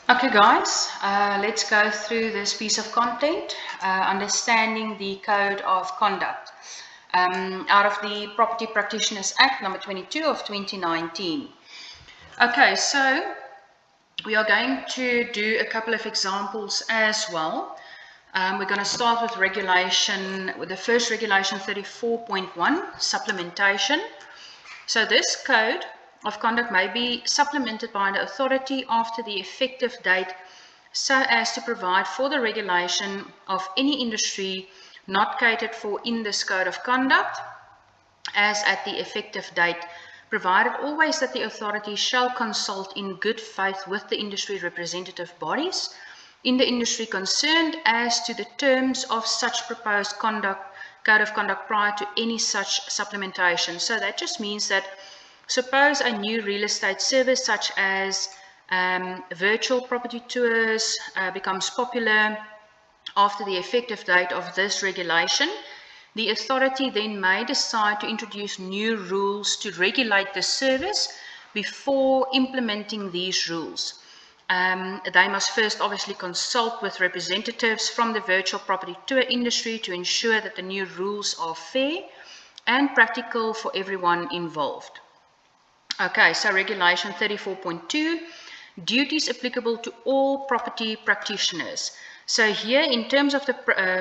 Okay guys, let's go through this piece of content, understanding the Code of Conduct out of the Property Practitioners Act number 22 of 2019. Okay, so we are going to do a couple of examples as well. We're going to start with the first regulation 34.1, supplementation. So this code of conduct may be supplemented by the authority after the effective date so as to provide for the regulation of any industry not catered for in this code of conduct as at the effective date, provided always that the authority shall consult in good faith with the industry representative bodies in the industry concerned as to the terms of such proposed code of conduct prior to any such supplementation. So that just means that suppose a new real estate service such as virtual property tours becomes popular after the effective date of this regulation. The authority then may decide to introduce new rules to regulate the service before implementing these rules. They must first obviously consult with representatives from the virtual property tour industry to ensure that the new rules are fair and practical for everyone involved. Okay, so regulation 34.2, duties applicable to all property practitioners. So here, in terms of the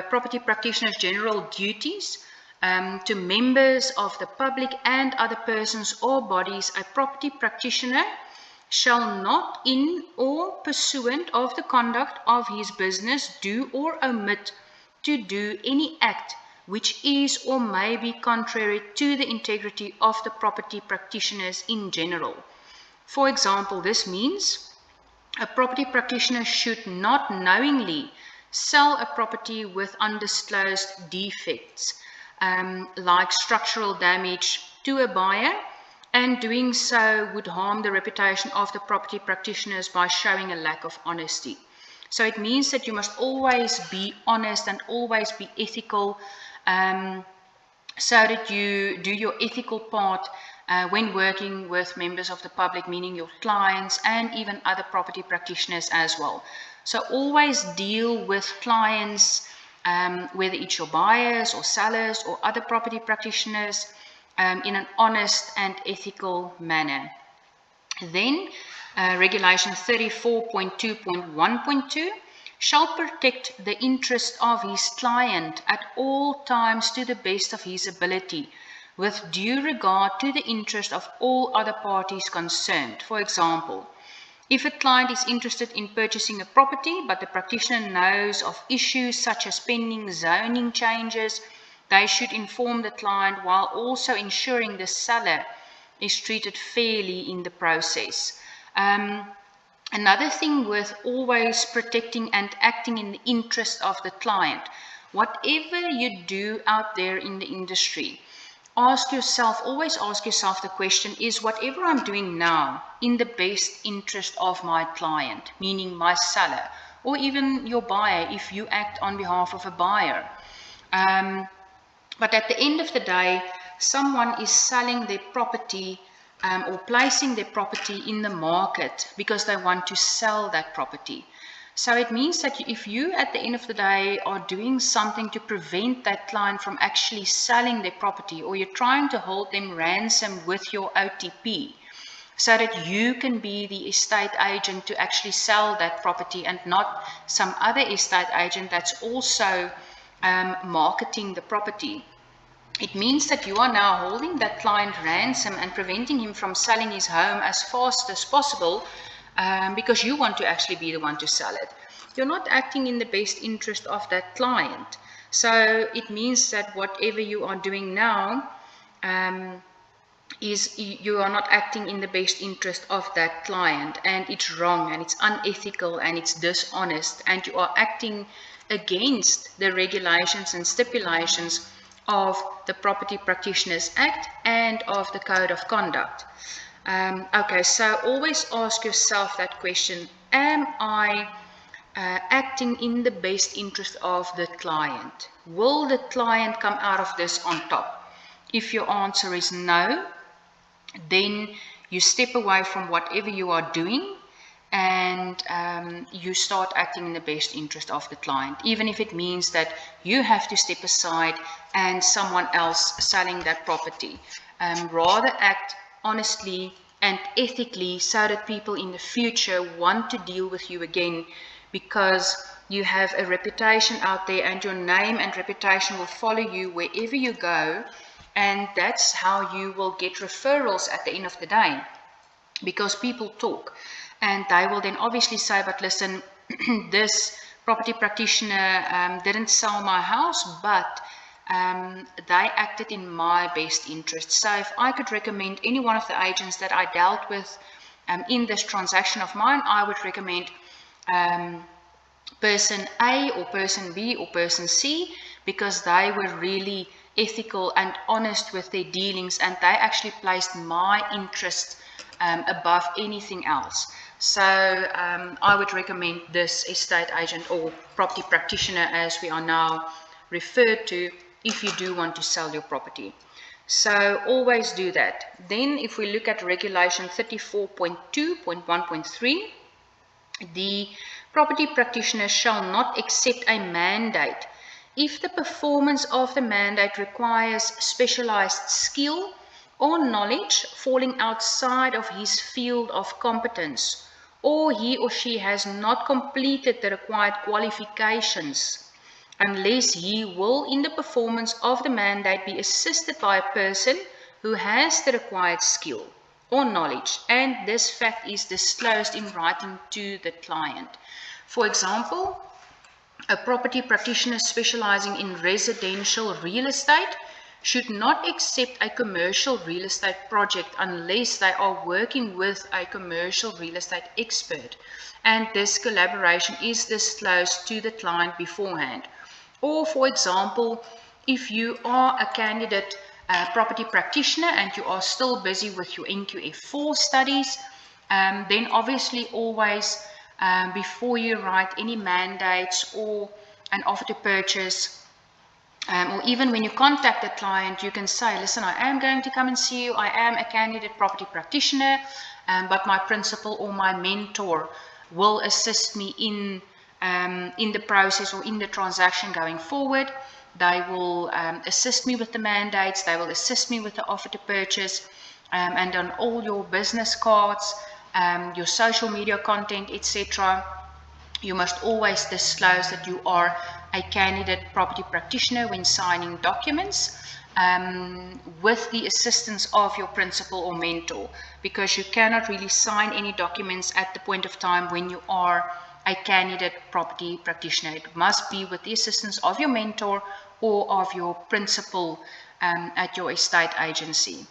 property practitioner's general duties to members of the public and other persons or bodies, a property practitioner shall not in or pursuant of the conduct of his business do or omit to do any act which is or may be contrary to the integrity of the property practitioners in general. For example, this means a property practitioner should not knowingly sell a property with undisclosed defects, like structural damage, to a buyer, and doing so would harm the reputation of the property practitioners by showing a lack of honesty. So it means that you must always be honest and always be ethical, so that you do your ethical part when working with members of the public, meaning your clients and even other property practitioners as well. So always deal with clients, whether it's your buyers or sellers or other property practitioners, in an honest and ethical manner. Then regulation 34.2.1.2 shall protect the interest of his client at all times to the best of his ability, with due regard to the interest of all other parties concerned. For example, if a client is interested in purchasing a property, but the practitioner knows of issues such as pending zoning changes, they should inform the client while also ensuring the seller is treated fairly in the process. Another thing with always protecting and acting in the interest of the client, whatever you do out there in the industry, always ask yourself the question, is whatever I'm doing now in the best interest of my client, meaning my seller, or even your buyer if you act on behalf of a buyer? But at the end of the day, someone is selling their property or placing their property in the market because they want to sell that property. So it means that if you, at the end of the day, are doing something to prevent that client from actually selling their property, or you're trying to hold them ransom with your OTP, so that you can be the estate agent to actually sell that property and not some other estate agent that's also marketing the property. It means that you are now holding that client ransom and preventing him from selling his home as fast as possible because you want to actually be the one to sell it. You're not acting in the best interest of that client. So it means that whatever you are doing now is you are not acting in the best interest of that client, and it's wrong and it's unethical and it's dishonest, and you are acting against the regulations and stipulations of the Property Practitioners Act and of the Code of Conduct. Okay, so always ask yourself that question, am I acting in the best interest of the client? Will the client come out of this on top? If your answer is no, then you step away from whatever you are doing and you start acting in the best interest of the client, even if it means that you have to step aside and someone else selling that property. Rather act honestly and ethically so that people in the future want to deal with you again, because you have a reputation out there and your name and reputation will follow you wherever you go, and that's how you will get referrals at the end of the day, because people talk and they will then obviously say, but listen, this property practitioner didn't sell my house, but they acted in my best interest. So if I could recommend any one of the agents that I dealt with in this transaction of mine, I would recommend person A or person B or person C, because they were really ethical and honest with their dealings, and they actually placed my interest above anything else. So I would recommend this estate agent or property practitioner, as we are now referred to, if you do want to sell your property. So always do that. Then if we look at regulation 34.2.1.3, the property practitioner shall not accept a mandate if the performance of the mandate requires specialized skill or knowledge falling outside of his field of competence, or he or she has not completed the required qualifications, unless he will, in the performance of the mandate, be assisted by a person who has the required skill or knowledge, and this fact is disclosed in writing to the client. For example, a property practitioner specializing in residential real estate should not accept a commercial real estate project unless they are working with a commercial real estate expert, and this collaboration is disclosed to the client beforehand. Or, for example, if you are a candidate property practitioner and you are still busy with your NQF4 studies, then obviously always before you write any mandates or an offer to purchase, or even when you contact the client, you can say, listen, I am going to come and see you. I am a candidate property practitioner, but my principal or my mentor will assist me in the process or in the transaction going forward. They will assist me with the mandates. They will assist me with the offer to purchase, and on all your business cards, your social media content, etc. You must always disclose that you are a candidate property practitioner when signing documents, with the assistance of your principal or mentor, because you cannot really sign any documents at the point of time when you are a candidate property practitioner. It must be with the assistance of your mentor or of your principal at your estate agency.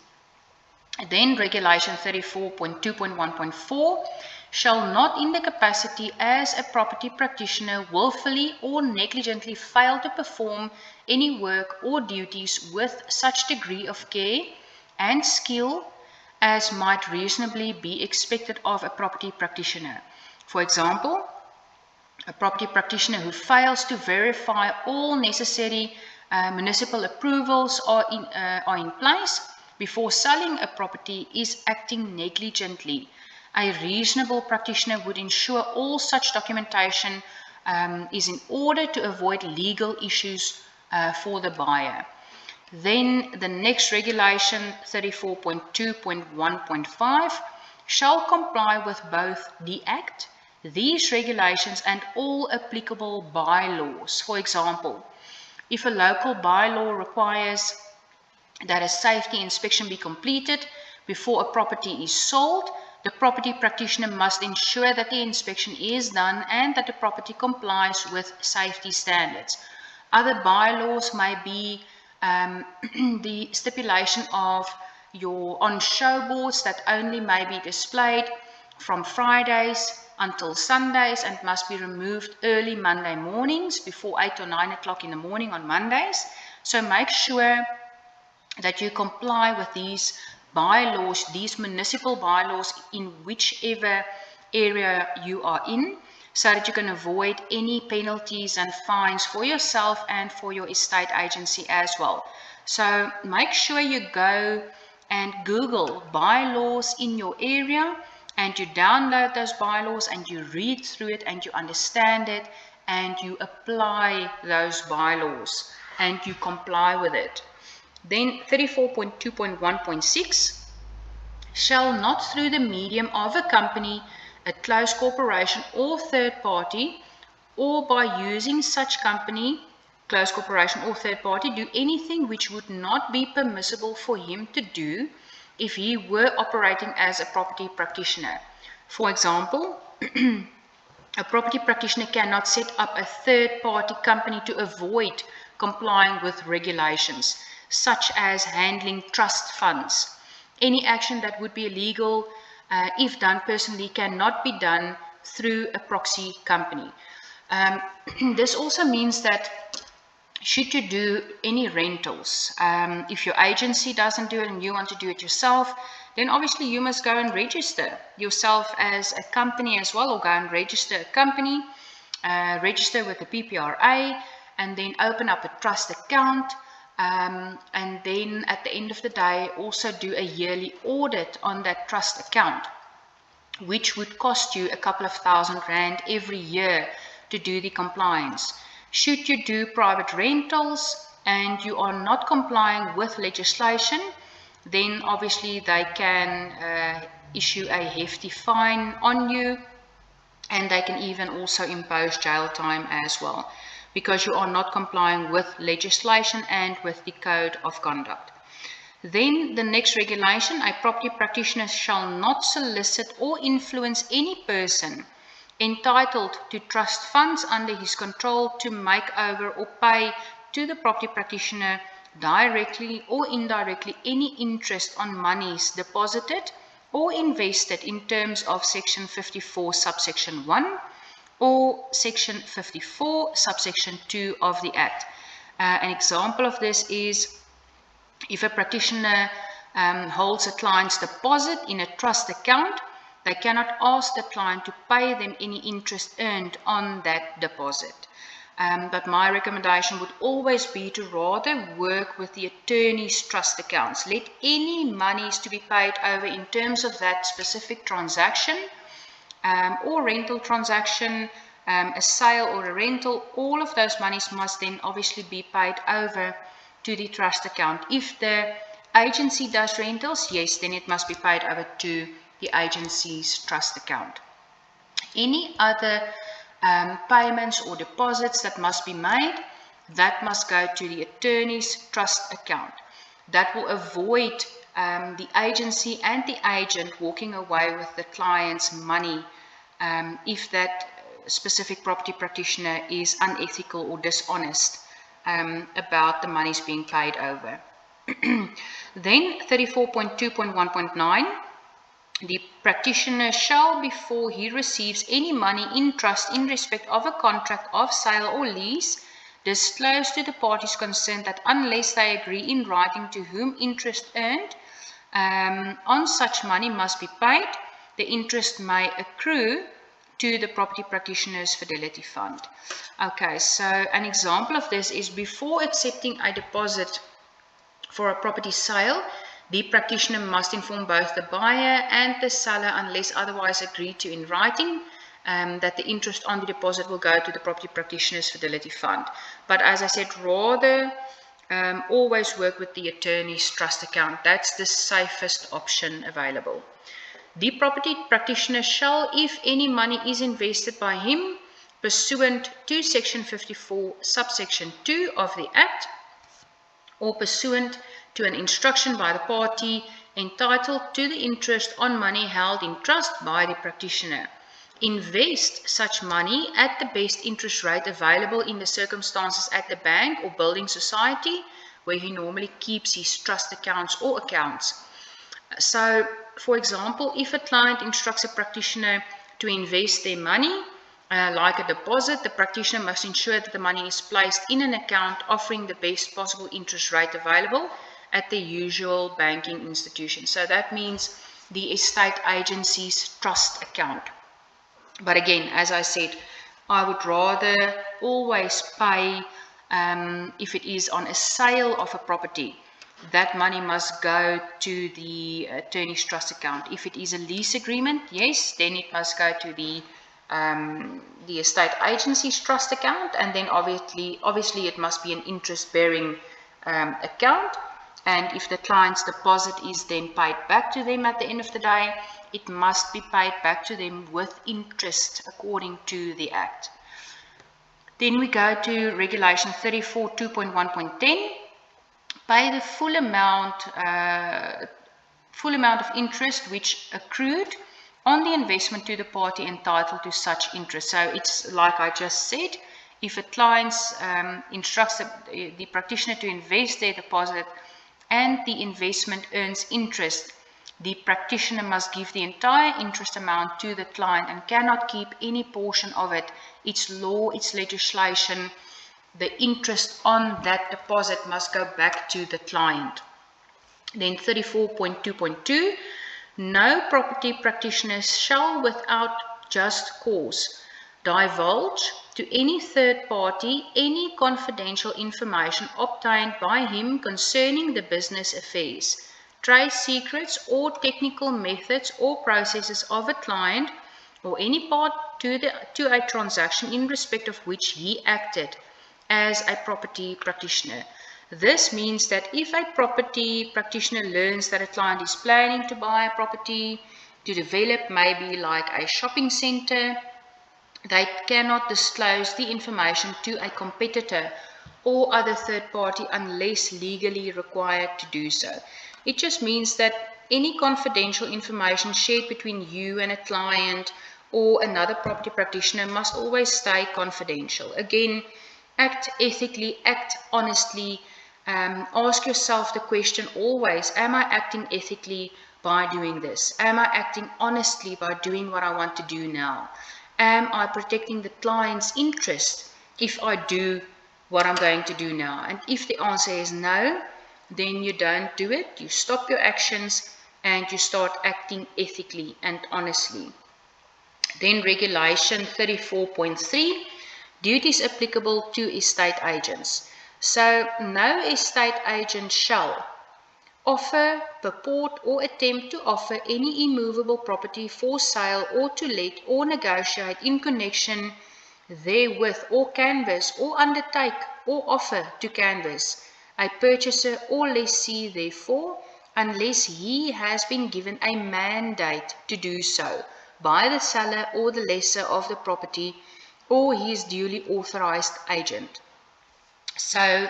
Then regulation 34.2.1.4 shall not, in the capacity as a property practitioner, willfully or negligently fail to perform any work or duties with such degree of care and skill as might reasonably be expected of a property practitioner. For example, a property practitioner who fails to verify all necessary municipal approvals are in place before selling a property is acting negligently. A reasonable practitioner would ensure all such documentation is in order to avoid legal issues for the buyer. Then the next regulation, 34.2.1.5, shall comply with both the Act, these regulations, and all applicable bylaws. For example, if a local bylaw requires that a safety inspection be completed before a property is sold, the property practitioner must ensure that the inspection is done and that the property complies with safety standards. Other bylaws may be the stipulation of your on-show boards that only may be displayed from Fridays until Sundays and must be removed early Monday mornings before 8 or 9 o'clock in the morning on Mondays. So make sure that you comply with these bylaws, these municipal bylaws, in whichever area you are in, so that you can avoid any penalties and fines for yourself and for your estate agency as well. So make sure you go and Google bylaws in your area and you download those bylaws and you read through it and you understand it and you apply those bylaws and you comply with it. Then 34.2.1.6 shall not through the medium of a company, a closed corporation or third party, or by using such company, closed corporation or third party, do anything which would not be permissible for him to do if he were operating as a property practitioner. For example, a property practitioner cannot set up a third-party company to avoid complying with regulations, such as handling trust funds. Any action that would be illegal, if done personally, cannot be done through a proxy company. This also means that should you do any rentals, if your agency doesn't do it and you want to do it yourself, then obviously you must go and register yourself as a company as well, or go and register a company, register with the PPRA, and then open up a trust account, and then at the end of the day also do a yearly audit on that trust account, which would cost you a couple of £1,000 every year to do the compliance. Should you do private rentals and you are not complying with legislation, then obviously they can issue a hefty fine on you, and they can even also impose jail time as well, because you are not complying with legislation and with the code of conduct. Then the next regulation, a property practitioner shall not solicit or influence any person entitled to trust funds under his control to make over or pay to the property practitioner directly or indirectly any interest on monies deposited or invested in terms of section 54 subsection 1 or section 54 subsection 2 of the Act. An example of this is if a practitioner holds a client's deposit in a trust account, they cannot ask the client to pay them any interest earned on that deposit. But my recommendation would always be to rather work with the attorney's trust accounts. Let any monies to be paid over in terms of that specific transaction or rental transaction, a sale or a rental, all of those monies must then obviously be paid over to the trust account. If the agency does rentals, yes, then it must be paid over to the agency's trust account. Any other payments or deposits that must be made, that must go to the attorney's trust account. That will avoid the agency and the agent walking away with the client's money if that specific property practitioner is unethical or dishonest about the monies being paid over. Then 34.2.1.9, the practitioner shall, before he receives any money in trust in respect of a contract of sale or lease, disclose to the parties concerned that unless they agree in writing to whom interest earned on such money must be paid, the interest may accrue to the property practitioner's fidelity fund. Okay, so an example of this is before accepting a deposit for a property sale, the practitioner must inform both the buyer and the seller, unless otherwise agreed to in writing, that the interest on the deposit will go to the property practitioner's fidelity fund. But as I said, rather always work with the attorney's trust account. That's the safest option available. The property practitioner shall, if any money is invested by him pursuant to section 54 subsection 2 of the Act, or pursuant to an instruction by the party entitled to the interest on money held in trust by the practitioner, invest such money at the best interest rate available in the circumstances at the bank or building society where he normally keeps his trust accounts or accounts. So, for example, if a client instructs a practitioner to invest their money, like a deposit, the practitioner must ensure that the money is placed in an account offering the best possible interest rate available at the usual banking institution. So that means the estate agency's trust account. But again, as I said, I would rather always pay, if it is on a sale of a property, that money must go to the attorney's trust account. If it is a lease agreement, yes, then it must go to the estate agency's trust account, and then obviously it must be an interest-bearing account. And if the client's deposit is then paid back to them at the end of the day, it must be paid back to them with interest according to the Act. Then we go to Regulation 34 2.1.10. Pay the full amount of interest which accrued on the investment to the party entitled to such interest. So it's like I just said, if a client instructs the practitioner to invest their deposit and the investment earns interest, the practitioner must give the entire interest amount to the client and cannot keep any portion of it. It's law, it's legislation. The interest on that deposit must go back to the client. Then 34.2.2, no property practitioner shall without just cause divulge to any third party any confidential information obtained by him concerning the business affairs, trade secrets or technical methods or processes of a client or any part to a transaction in respect of which he acted as a property practitioner. This means that if a property practitioner learns that a client is planning to buy a property to develop maybe like a shopping center, they cannot disclose the information to a competitor or other third party unless legally required to do so. It just means that any confidential information shared between you and a client or another property practitioner must always stay confidential. Again, act ethically, act honestly. Ask yourself the question always, am I acting ethically by doing this? Am I acting honestly by doing what I want to do now? Am I protecting the client's interest if I do what I'm going to do now? And if the answer is no, then you don't do it. You stop your actions and you start acting ethically and honestly. Then Regulation 34.3, duties applicable to estate agents. So, no estate agent shall offer, purport or attempt to offer any immovable property for sale or to let or negotiate in connection therewith or canvass or undertake or offer to canvass a purchaser or lessee therefore, unless he has been given a mandate to do so by the seller or the lessor of the property or his duly authorized agent. So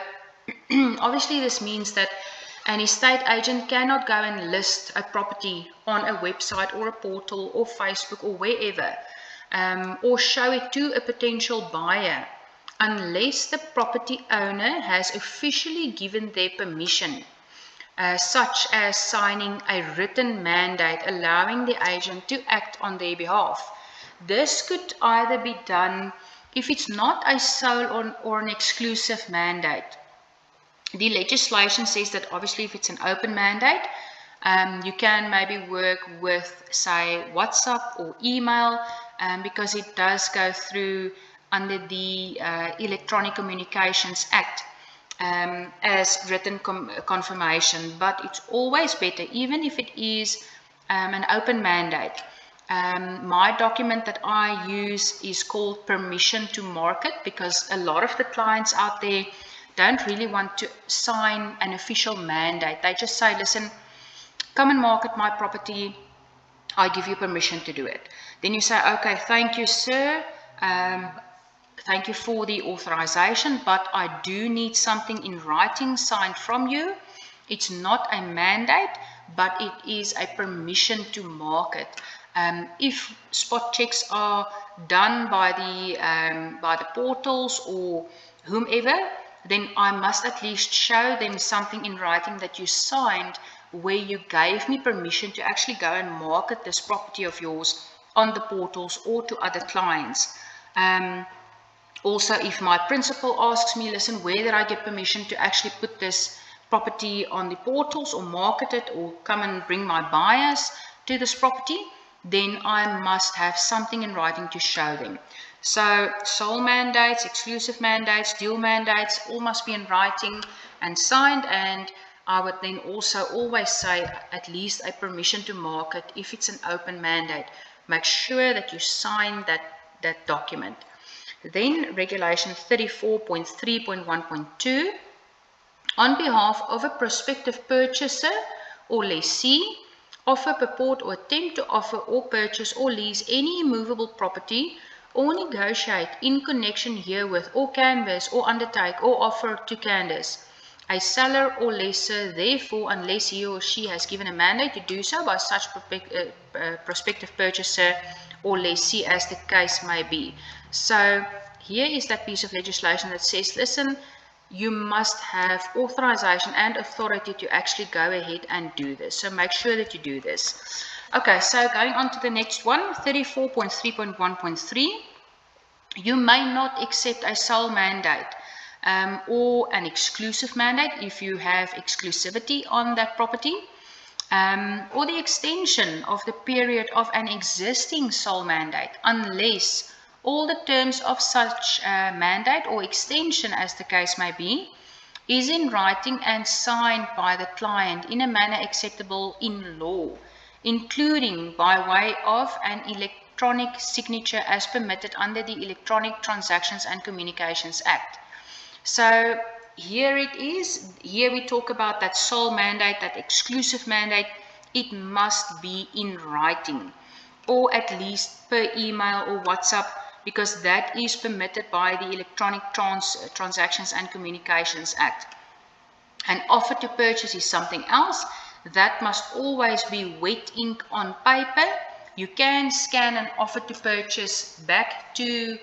obviously this means that an estate agent cannot go and list a property on a website or a portal or Facebook or wherever, or show it to a potential buyer unless the property owner has officially given their permission, such as signing a written mandate allowing the agent to act on their behalf. This could either be done if it's not a sole or an exclusive mandate. The legislation says that obviously if it's an open mandate, you can maybe work with, say, WhatsApp or email, because it does go through under the Electronic Communications Act as written confirmation. But it's always better, even if it is an open mandate. My document that I use is called Permission to Market, because a lot of the clients out there don't really want to sign an official mandate. They just say, listen, come and market my property. I give you permission to do it. Then you say, okay, thank you, sir. Thank you for the authorization, but I do need something in writing signed from you. It's not a mandate, but it is a permission to market. If spot checks are done by the portals or whomever, then I must at least show them something in writing that you signed where you gave me permission to actually go and market this property of yours on the portals or to other clients. Also, if my principal asks me, listen, where did I get permission to actually put this property on the portals or market it or come and bring my buyers to this property, then I must have something in writing to show them. So sole mandates, exclusive mandates, dual mandates, all must be in writing and signed, and I would then also always say at least a permission to market. If it's an open mandate, make sure that you sign that document. Then Regulation 34.3.1.2, on behalf of a prospective purchaser or lessee, offer, purport or attempt to offer or purchase or lease any immovable property or negotiate in connection herewith or canvass or undertake or offer to canvass a seller or lessor, therefore, unless he or she has given a mandate to do so by such prospective purchaser or lessee as the case may be. So here is that piece of legislation that says, listen, you must have authorization and authority to actually go ahead and do this. So make sure that you do this. Okay, so going on to the next one, 34.3.1.3. You may not accept a sole mandate or an exclusive mandate if you have exclusivity on that property, or the extension of the period of an existing sole mandate, unless all the terms of such mandate or extension, as the case may be, is in writing and signed by the client in a manner acceptable in law, including by way of an electronic signature as permitted under the Electronic Transactions and Communications Act. So here it is. Here we talk about that sole mandate, that exclusive mandate. It must be in writing, or at least per email or WhatsApp, because that is permitted by the Electronic Transactions and Communications Act. An offer to purchase is something else. That must always be wet ink on paper. You can scan an offer to purchase back to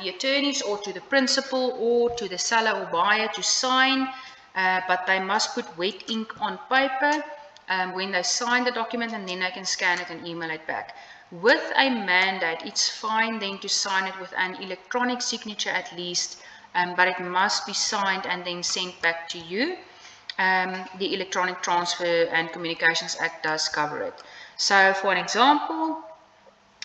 the attorneys or to the principal or to the seller or buyer to sign, but they must put wet ink on paper when they sign the document, and then they can scan it and email it back. With a mandate, it's fine then to sign it with an electronic signature at least, but it must be signed and then sent back to you. The Electronic Transfer and Communications Act does cover it. So for an example,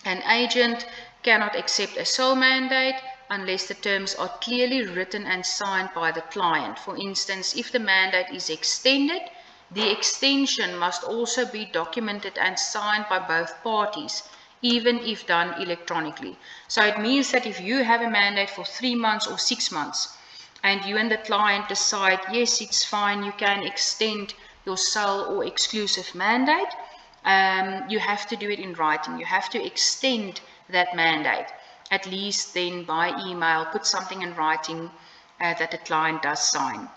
an agent cannot accept a sole mandate unless the terms are clearly written and signed by the client. For instance, if the mandate is extended, the extension must also be documented and signed by both parties, even if done electronically. So it means that if you have a mandate for 3 months or 6 months, and you and the client decide, yes, it's fine, you can extend your sole or exclusive mandate, you have to do it in writing. You have to extend that mandate, at least then by email, put something in writing that the client does sign.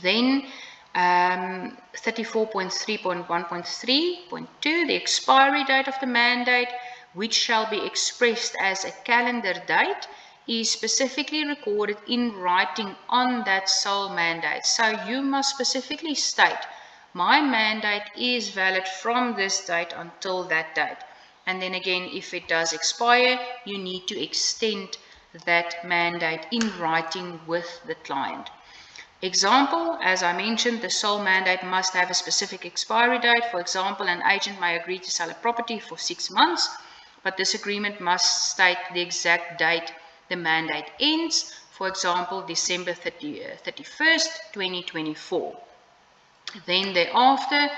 Then 34.3.1.3.2, the expiry date of the mandate, which shall be expressed as a calendar date, is specifically recorded in writing on that sole mandate. So you must specifically state, my mandate is valid from this date until that date. And then again, if it does expire, you need to extend that mandate in writing with the client. Example, as I mentioned, the sole mandate must have a specific expiry date. For example, an agent may agree to sell a property for 6 months, but this agreement must state the exact date the mandate ends. For example, December 31st, 2024. Then thereafter,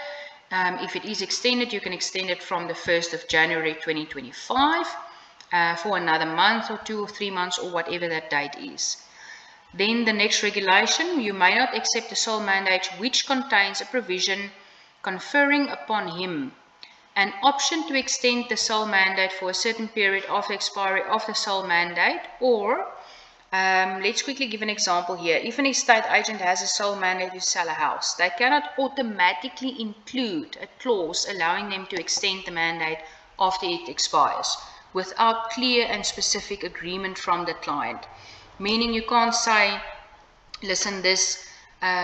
if it is extended, you can extend it from the 1st of January 2025 for another month or 2 or 3 months or whatever that date is. Then the next regulation, you may not accept a sole mandate which contains a provision conferring upon him an option to extend the sole mandate for a certain period after expiry of the sole mandate, or let's quickly give an example here. If an estate agent has a sole mandate to sell a house, they cannot automatically include a clause allowing them to extend the mandate after it expires without clear and specific agreement from the client. Meaning you can't say, listen, this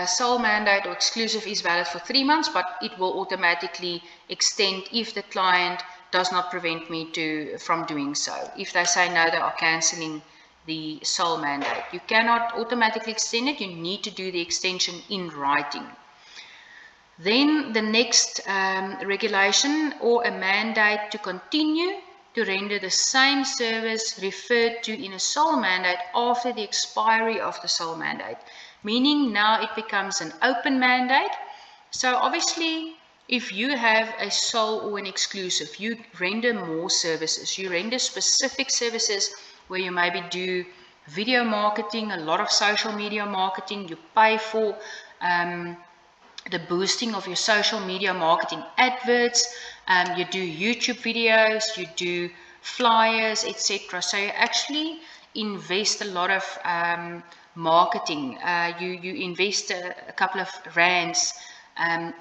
sole mandate or exclusive is valid for 3 months, but it will automatically extend if the client does not prevent me from doing so. If they say no, they are cancelling the sole mandate. You cannot automatically extend it. You need to do the extension in writing. Then the next regulation, or a mandate to continue to render the same service referred to in a sole mandate after the expiry of the sole mandate. meaning now it becomes an open mandate. So obviously, if you have a sole or an exclusive, you render more services. You render specific services where you maybe do video marketing, a lot of social media marketing. You pay for the boosting of your social media marketing adverts. You do YouTube videos, you do flyers, etc. So you actually invest a lot of marketing. You invest a couple of rands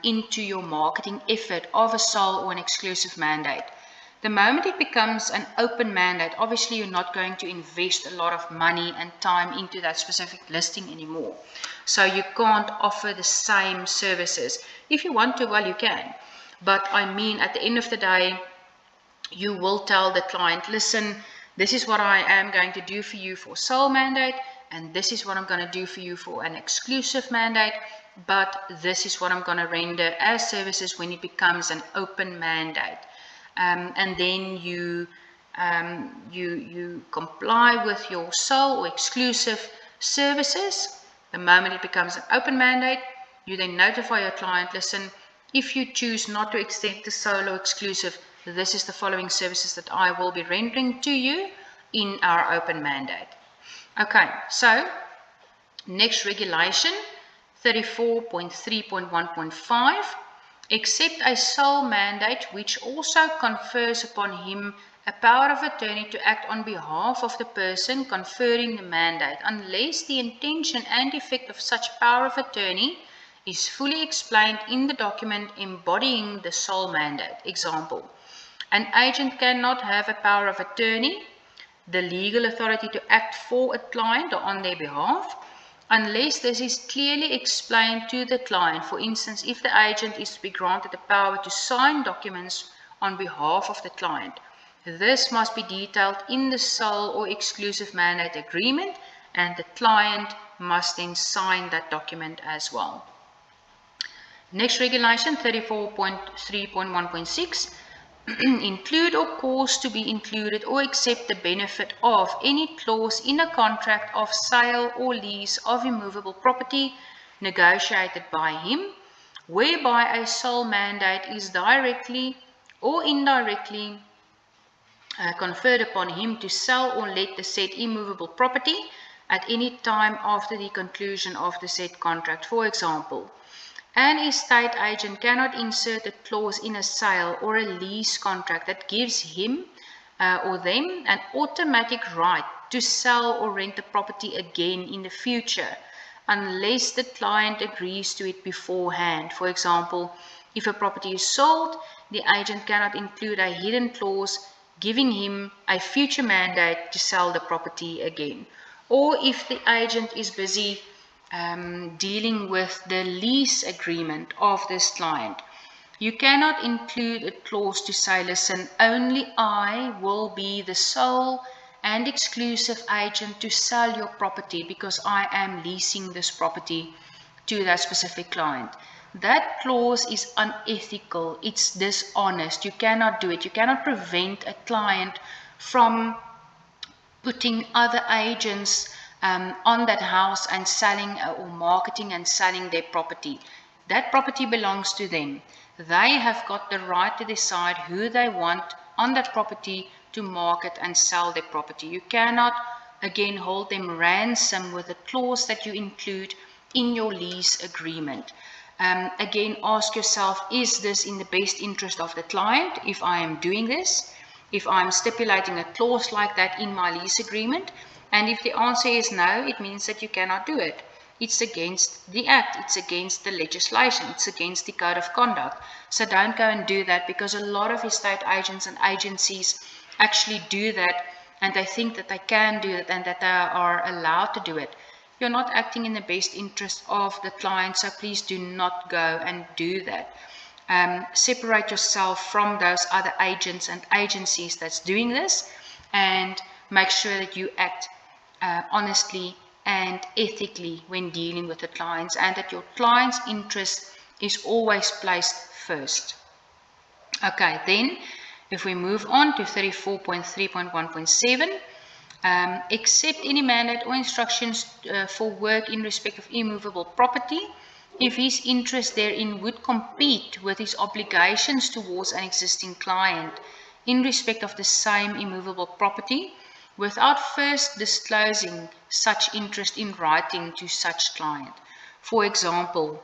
into your marketing effort of a sole or an exclusive mandate. The moment it becomes an open mandate, obviously you're not going to invest a lot of money and time into that specific listing anymore. So you can't offer the same services. If you want to, well, you can. But I mean, at the end of the day, you will tell the client, listen, this is what I am going to do for you for sole mandate, and this is what I'm going to do for you for an exclusive mandate, but this is what I'm going to render as services when it becomes an open mandate. And then you comply with your sole or exclusive services. The moment it becomes an open mandate, you then notify your client, listen, if you choose not to extend the sole or exclusive, this is the following services that I will be rendering to you in our open mandate. Okay, so next regulation, 34.3.1.5. Except a sole mandate which also confers upon him a power of attorney to act on behalf of the person conferring the mandate, unless the intention and effect of such power of attorney is fully explained in the document embodying the sole mandate. Example, an agent cannot have a power of attorney, the legal authority to act for a client or on their behalf, unless this is clearly explained to the client. For instance, if the agent is to be granted the power to sign documents on behalf of the client, this must be detailed in the sole or exclusive mandate agreement, and the client must then sign that document as well. Next regulation, 34.3.1.6. Include or cause to be included or accept the benefit of any clause in a contract of sale or lease of immovable property negotiated by him, whereby a sole mandate is directly or indirectly conferred upon him to sell or let the said immovable property at any time after the conclusion of the said contract. For example, an estate agent cannot insert a clause in a sale or a lease contract that gives him or them an automatic right to sell or rent the property again in the future, unless the client agrees to it beforehand. For example, if a property is sold, the agent cannot include a hidden clause giving him a future mandate to sell the property again. Or if the agent is busy dealing with the lease agreement of this client, you cannot include a clause to say, listen, only I will be the sole and exclusive agent to sell your property because I am leasing this property to that specific client. That clause is unethical. It's dishonest. You cannot do it. You cannot prevent a client from putting other agents on that house and selling or marketing and selling their property. That property belongs to them. They have got the right to decide who they want on that property to market and sell their property. You cannot, again, hold them ransom with a clause that you include in your lease agreement. Again, ask yourself, is this in the best interest of the client if I am doing this? If I'm stipulating a clause like that in my lease agreement? And if the answer is no, it means that you cannot do it. It's against the act, it's against the legislation, it's against the code of conduct. So don't go and do that, because a lot of estate agents and agencies actually do that, and they think that they can do it and that they are allowed to do it. You're not acting in the best interest of the client, so please do not go and do that. Separate yourself from those other agents and agencies that's doing this, and make sure that you act honestly and ethically when dealing with the clients, and that your client's interest is always placed first. Okay, then if we move on to 34.3.1.7, accept any mandate or instructions for work in respect of immovable property if his interest therein would compete with his obligations towards an existing client in respect of the same immovable property, without first disclosing such interest in writing to such client. For example,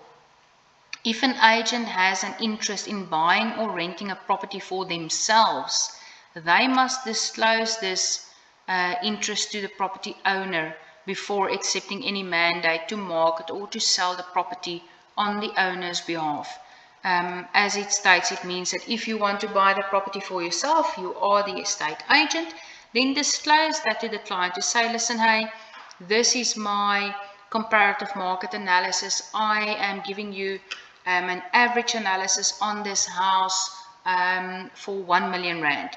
if an agent has an interest in buying or renting a property for themselves, they must disclose this interest to the property owner before accepting any mandate to market or to sell the property on the owner's behalf. As it states, it means that if you want to buy the property for yourself, you are the estate agent, then disclose that to the client to say, listen, hey, this is my comparative market analysis. I am giving you an average analysis on this house for 1 million rand.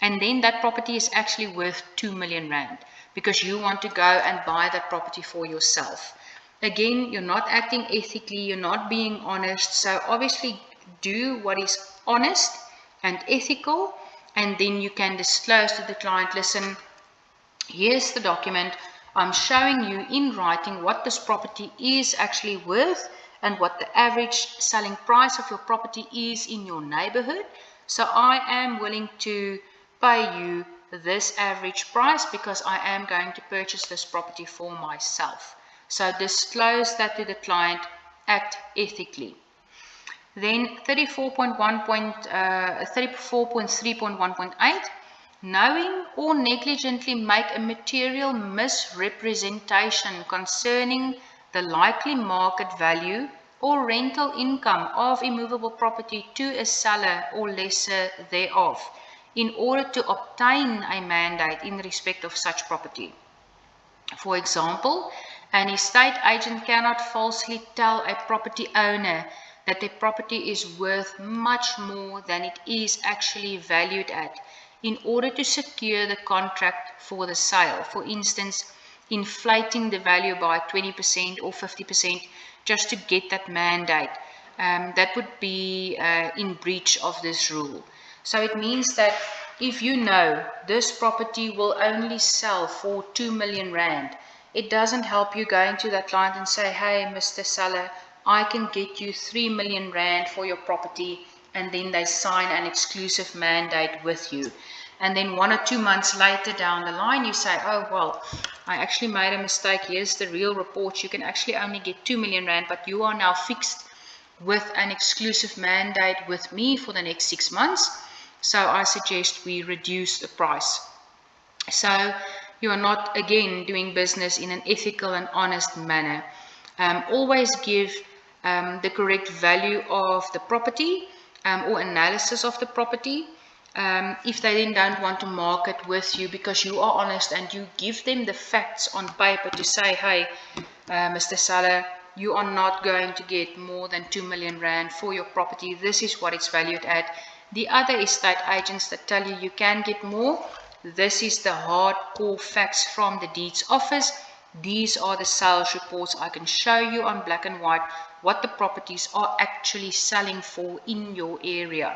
And then that property is actually worth 2 million rand because you want to go and buy that property for yourself. Again, you're not acting ethically, you're not being honest. So obviously do what is honest and ethical, and then you can disclose to the client, listen, here's the document. I'm showing you in writing what this property is actually worth and what the average selling price of your property is in your neighborhood. So I am willing to pay you this average price because I am going to purchase this property for myself. So disclose that to the client, act ethically. Then 34.3.1.8, knowing or negligently make a material misrepresentation concerning the likely market value or rental income of immovable property to a seller or lessor thereof, in order to obtain a mandate in respect of such property. For example, an estate agent cannot falsely tell a property owner that the property is worth much more than it is actually valued at in order to secure the contract for the sale. For instance, inflating the value by 20% or 50% just to get that mandate. That would be in breach of this rule. So it means that if you know this property will only sell for 2 million rand, it doesn't help you going to that client and say, hey, Mr. Seller, I can get you 3 million rand for your property, and then they sign an exclusive mandate with you. And then 1 or 2 months later down the line, you say, oh, well, I actually made a mistake. Here's the real report. You can actually only get 2 million rand, but you are now fixed with an exclusive mandate with me for the next 6 months. So I suggest we reduce the price. So you are not, again, doing business in an ethical and honest manner. Always give the correct value of the property or analysis of the property. If they then don't want to market with you because you are honest and you give them the facts on paper to say, hey, Mr. Seller, you are not going to get more than 2 million rand for your property. This is what it's valued at. The other estate agents that tell you you can get more, this is the hardcore facts from the deeds office. These are the sales reports. I can show you on black and white what the properties are actually selling for in your area.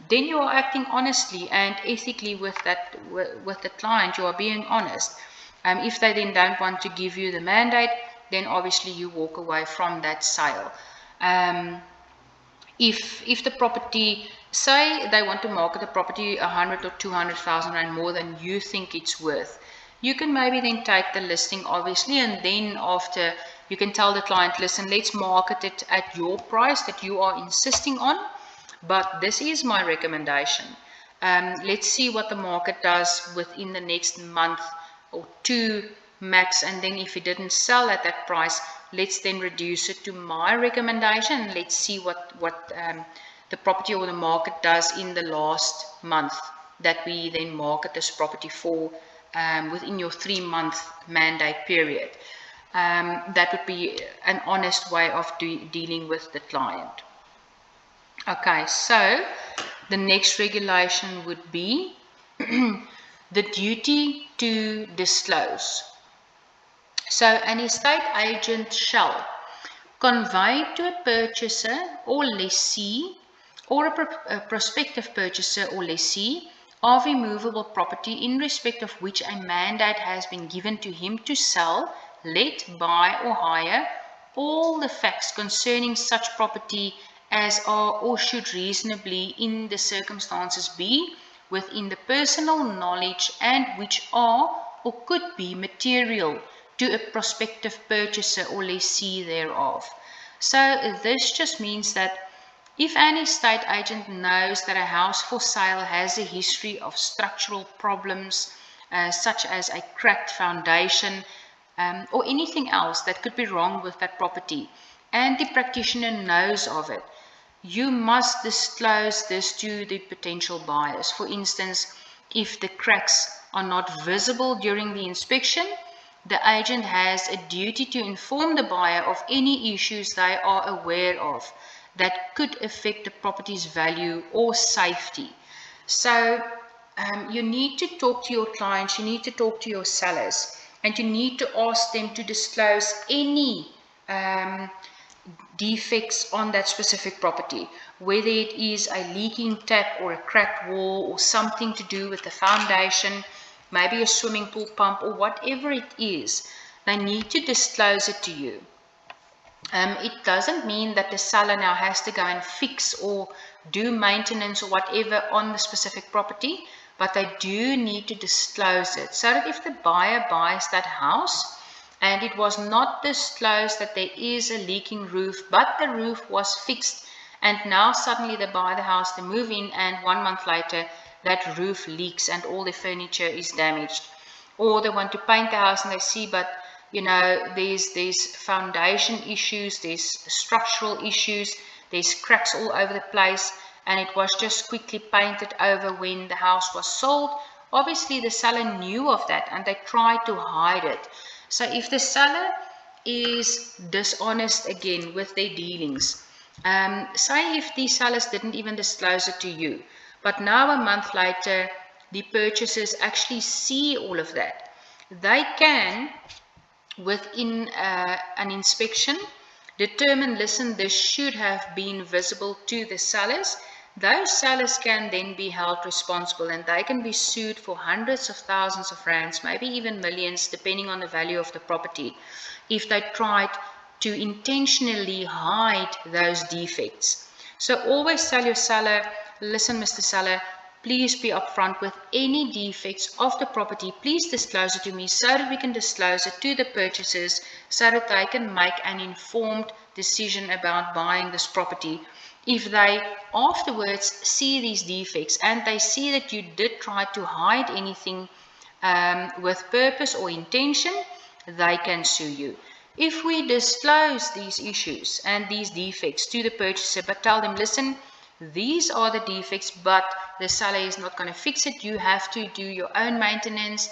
Then you are acting honestly and ethically with the client. You are being honest. If they then don't want to give you the mandate, then obviously you walk away from that sale. If the property, say they want to market the property 100 or 200,000 rand more than you think it's worth, you can maybe then take the listing, obviously, and then after you can tell the client, listen, let's market it at your price that you are insisting on, but this is my recommendation. Let's see what the market does within the next month or 2 max, and then if it didn't sell at that price, let's then reduce it to my recommendation. Let's see what the property or the market does in the last month that we then market this property for within your 3-month mandate period. That would be an honest way of dealing with the client. Okay, so the next regulation would be the duty to disclose. So an estate agent shall convey to a purchaser or lessee or a prospective purchaser or lessee of immovable property in respect of which a mandate has been given to him to sell, let, buy or hire all the facts concerning such property as are or should reasonably in the circumstances be within the personal knowledge and which are or could be material to a prospective purchaser or lessee thereof. So this just means that if an estate agent knows that a house for sale has a history of structural problems, such as a cracked foundation, or anything else that could be wrong with that property, and the practitioner knows of it, you must disclose this to the potential buyers. For instance, if the cracks are not visible during the inspection, the agent has a duty to inform the buyer of any issues they are aware of that could affect the property's value or safety. So you need to talk to your clients, you need to talk to your sellers, and you need to ask them to disclose any defects on that specific property, whether it is a leaking tap or a cracked wall or something to do with the foundation, maybe a swimming pool pump or whatever it is. They need to disclose it to you. It doesn't mean that the seller now has to go and fix or do maintenance or whatever on the specific property, but they do need to disclose it so that if the buyer buys that house and it was not disclosed that there is a leaking roof, but the roof was fixed, and now suddenly they buy the house, they move in, and 1 month later that roof leaks and all the furniture is damaged. Or they want to paint the house and they see, but you know, there's foundation issues, there's structural issues, there's cracks all over the place, and it was just quickly painted over when the house was sold. Obviously, the seller knew of that and they tried to hide it. So if the seller is dishonest again with their dealings, say if these sellers didn't even disclose it to you, but now a month later, the purchasers actually see all of that, they can, within an inspection, determine, listen, this should have been visible to the sellers. Those sellers can then be held responsible and they can be sued for hundreds of thousands of rands, maybe even millions, depending on the value of the property, if they tried to intentionally hide those defects. So always tell your seller, listen, Mr. Seller, please be upfront with any defects of the property. Please disclose it to me so that we can disclose it to the purchasers so that they can make an informed decision about buying this property. If they afterwards see these defects and they see that you did try to hide anything with purpose or intention, they can sue you. If we disclose these issues and these defects to the purchaser, but tell them, listen, these are the defects, but the seller is not going to fix it. You have to do your own maintenance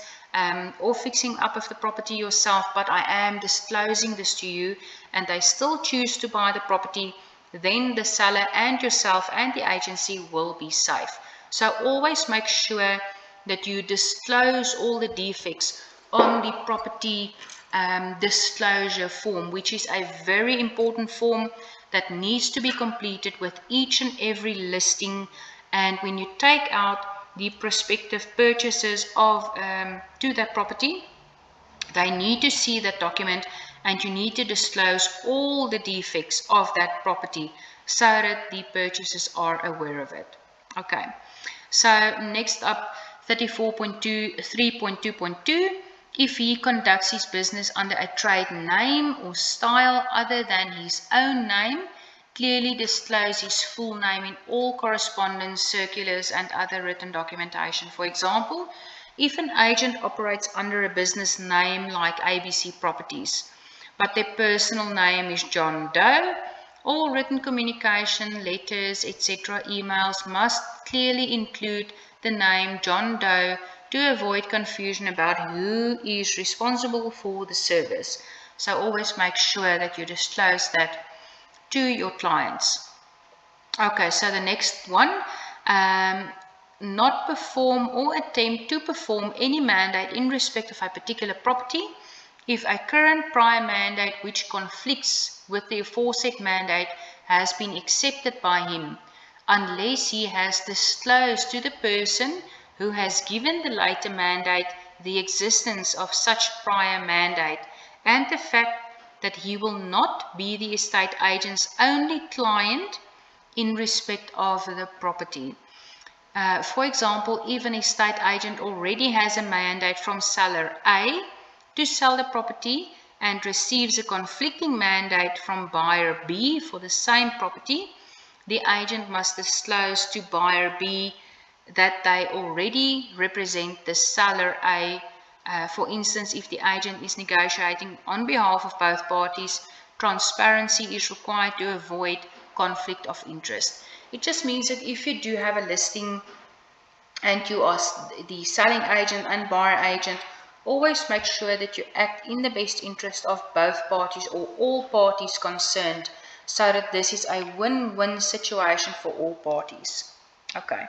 or fixing up of the property yourself, but I am disclosing this to you, and they still choose to buy the property, then the seller and yourself and the agency will be safe. So always make sure that you disclose all the defects on the property disclosure form, which is a very important form that needs to be completed with each and every listing. And when you take out the prospective purchasers of to that property, they need to see that document, and you need to disclose all the defects of that property so that the purchasers are aware of it. Okay, so next up, 3.2.2. If he conducts his business under a trade name or style other than his own name, clearly disclose his full name in all correspondence, circulars, and other written documentation. For example, if an agent operates under a business name like ABC Properties, but their personal name is John Doe, all written communication, letters, etc., emails must clearly include the name John Doe to avoid confusion about who is responsible for the service. So always make sure that you disclose that to your clients. Okay, so the next one, not perform or attempt to perform any mandate in respect of a particular property if a current prior mandate which conflicts with the aforesaid mandate has been accepted by him, unless he has disclosed to the person who has given the later mandate the existence of such prior mandate and the fact that he will not be the estate agent's only client in respect of the property. For example, if an estate agent already has a mandate from seller A to sell the property and receives a conflicting mandate from buyer B for the same property, the agent must disclose to buyer B that they already represent the seller A. For instance, if the agent is negotiating on behalf of both parties, transparency is required to avoid conflict of interest. It just means that if you do have a listing and you are the selling agent and buyer agent, always make sure that you act in the best interest of both parties or all parties concerned, so that this is a win-win situation for all parties. Okay.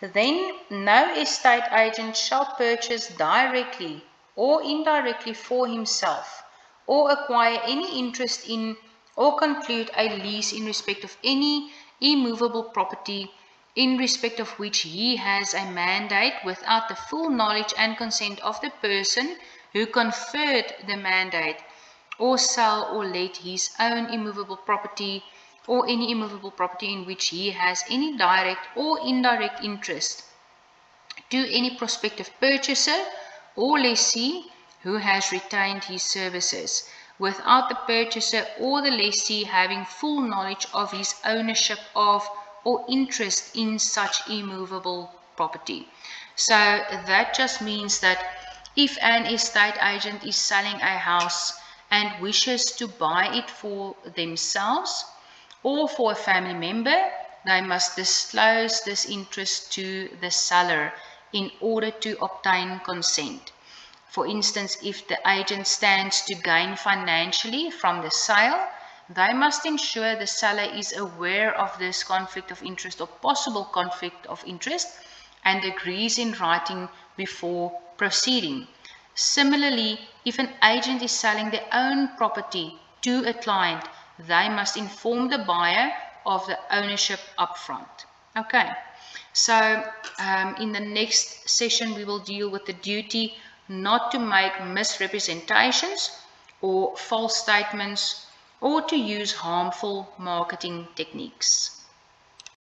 Then, no estate agent shall purchase directly or indirectly for himself or acquire any interest in or conclude a lease in respect of any immovable property in respect of which he has a mandate without the full knowledge and consent of the person who conferred the mandate, or sell or let his own immovable property or any immovable property in which he has any direct or indirect interest to any prospective purchaser or lessee who has retained his services, without the purchaser or the lessee having full knowledge of his ownership of or interest in such immovable property. So that just means that if an estate agent is selling a house and wishes to buy it for themselves or for a family member, they must disclose this interest to the seller in order to obtain consent. For instance, if the agent stands to gain financially from the sale, they must ensure the seller is aware of this conflict of interest or possible conflict of interest and agrees in writing before proceeding. Similarly, if an agent is selling their own property to a client, they must inform the buyer of the ownership upfront. Okay, so in the next session, we will deal with the duty not to make misrepresentations or false statements or to use harmful marketing techniques.